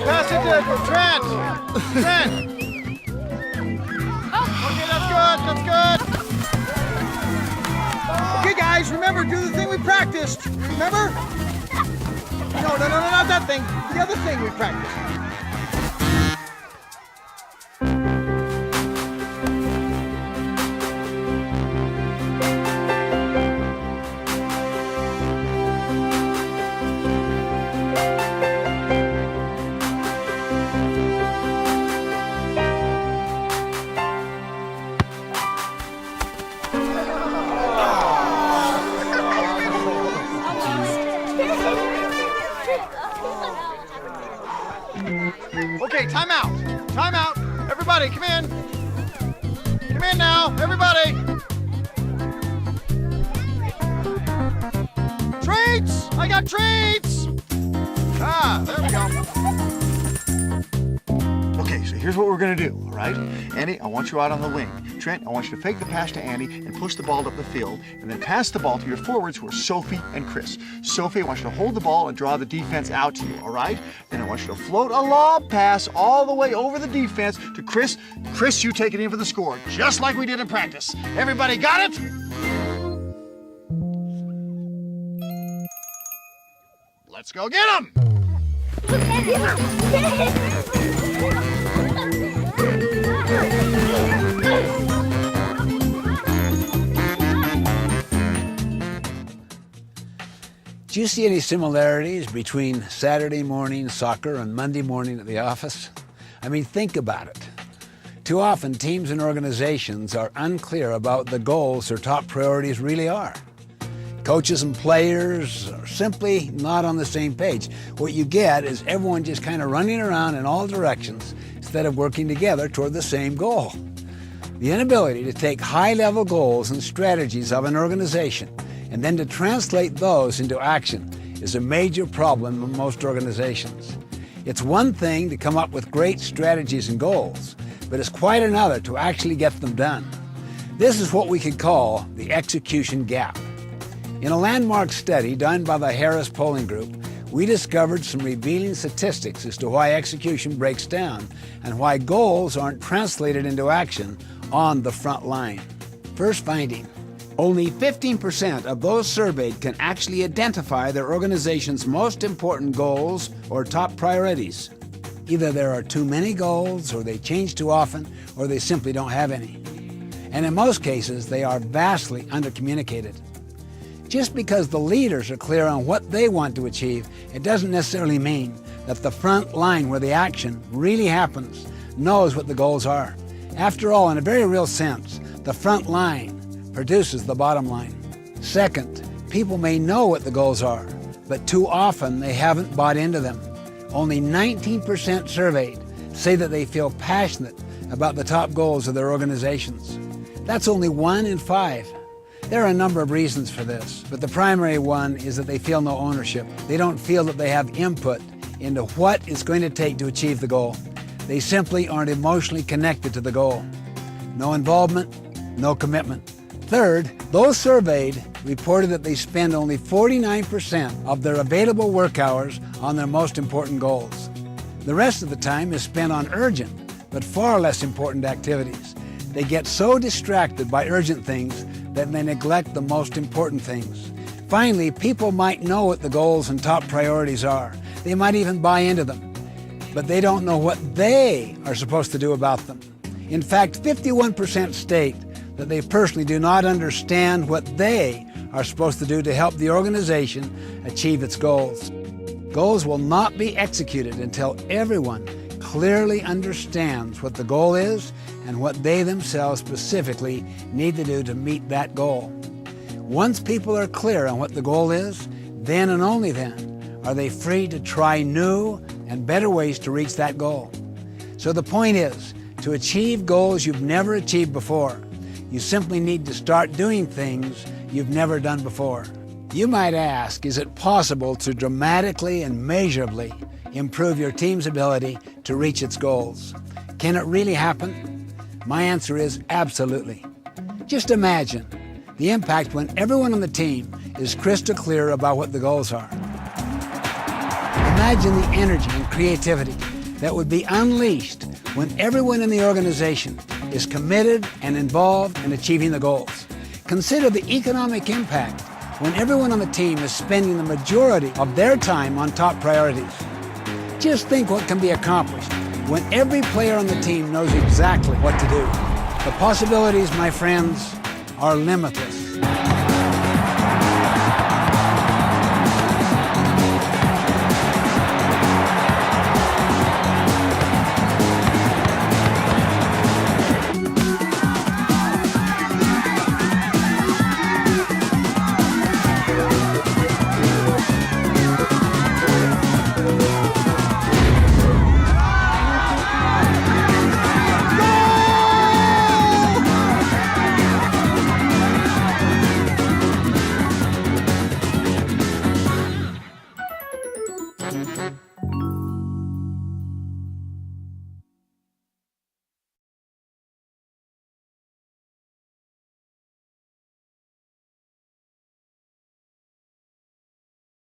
pass it to Trent. Trent. Okay, that's good. Okay, guys, remember, do the thing we practiced. Remember? No, not that thing. The other thing we practiced. Okay, time out. Time out. Everybody, come in. Come in now, everybody. Treats! I got treats! Ah, there we go. Okay, so here's what we're gonna do, all right? Andy, I want you out on the wing. Trent, I want you to fake the pass to Andy and push the ball up the field, and then pass the ball to your forwards who are Sophie and Chris. Sophie, I want you to hold the ball and draw the defense out to you, all right? Then I want you to float a lob pass all the way over the defense to Chris. Chris, you take it in for the score, just like we did in practice. Everybody got it? Let's go get him! Do you see any similarities between Saturday morning soccer and Monday morning at the office? I mean, think about it. Too often, teams and organizations are unclear about the goals their top priorities really are. Coaches and players are simply not on the same page. What you get is everyone just kind of running around in all directions instead of working together toward the same goal. The inability to take high-level goals and strategies of an organization and then to translate those into action is a major problem in most organizations. It's one thing to come up with great strategies and goals, but it's quite another to actually get them done. This is what we could call the execution gap. In a landmark study done by the Harris Polling Group, we discovered some revealing statistics as to why execution breaks down and why goals aren't translated into action on the front line. First finding, only 15% of those surveyed can actually identify their organization's most important goals or top priorities. Either there are too many goals, or they change too often, or they simply don't have any. And in most cases, they are vastly undercommunicated. Just because the leaders are clear on what they want to achieve, it doesn't necessarily mean that the front line where the action really happens knows what the goals are. After all, in a very real sense, the front line produces the bottom line. Second, people may know what the goals are, but too often they haven't bought into them. Only 19% surveyed say that they feel passionate about the top goals of their organizations. That's only 1 in 5. There are a number of reasons for this, but the primary one is that they feel no ownership. They don't feel that they have input into what it's going to take to achieve the goal. They simply aren't emotionally connected to the goal. No involvement, no commitment. Third, those surveyed reported that they spend only 49% of their available work hours on their most important goals. The rest of the time is spent on urgent, but far less important activities. They get so distracted by urgent things that they neglect the most important things. Finally, people might know what the goals and top priorities are. They might even buy into them, but they don't know what they are supposed to do about them. In fact, 51% state that they personally do not understand what they are supposed to do to help the organization achieve its goals. Goals will not be executed until everyone clearly understands what the goal is and what they themselves specifically need to do to meet that goal. Once people are clear on what the goal is, then and only then are they free to try new and better ways to reach that goal. So the point is, to achieve goals you've never achieved before, you simply need to start doing things you've never done before. You might ask, is it possible to dramatically and measurably improve your team's ability to reach its goals? Can it really happen? My answer is absolutely. Just imagine the impact when everyone on the team is crystal clear about what the goals are. Imagine the energy and creativity that would be unleashed when everyone in the organization is committed and involved in achieving the goals. Consider the economic impact when everyone on the team is spending the majority of their time on top priorities. Just think what can be accomplished when every player on the team knows exactly what to do. The possibilities, my friends, are limitless.